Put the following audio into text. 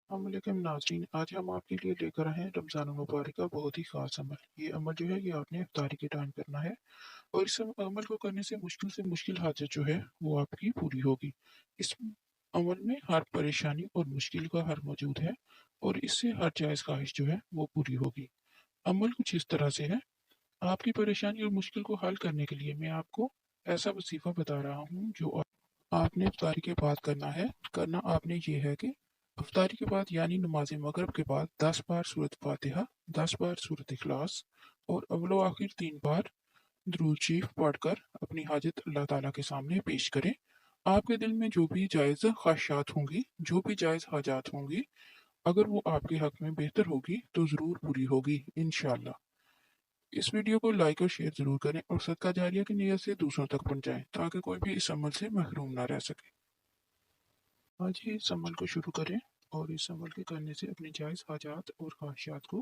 अस्सलामुअलैकुम नाज़रीन, आज हम आपके लिए लेकर आए हैं रमज़ान मुबारक का बहुत ही ख़ास अमल। ये अमल जो है ये आपने इफ्तारी के टाइम करना है और इस अमल को करने से मुश्किल हाजत जो है वो आपकी पूरी होगी। इस अमल में हर परेशानी और मुश्किल का हल मौजूद है और इससे हर जायज़ ख्वाहिश जो है वो पूरी होगी। अमल कुछ इस तरह से है, आपकी परेशानी और मुश्किल को हल करने के लिए मैं आपको ऐसा वजीफ़ा बता रहा हूँ जो आपने इफ्तारी के बाद करना है। करना आपने ये है कि इफ्तारी के बाद यानी नमाज मगरिब के बाद 10 बार सूरत फातिहा, 10 बार सूरत इखलास और अव्वल व आखिर 3 बार दुरूद शरीफ पढ़कर अपनी हाजत अल्लाह ताला के सामने पेश करें। आपके दिल में जो भी जायज़ ख्वाहिशात होंगी, जो भी जायज़ हाजात होंगी, अगर वो आपके हक में बेहतर होगी तो ज़रूर पूरी होगी इंशाअल्लाह। इस वीडियो को लाइक और शेयर ज़रूर करें और सदका जारिया की नीयत से दूसरों तक पहुंचाएं ताकि कोई भी इस अमल से महरूम ना रह सके। आज ही इस अमल को शुरू करें और इस अमल के करने से अपनी जायज़ हाजात और ख्वाहिशात को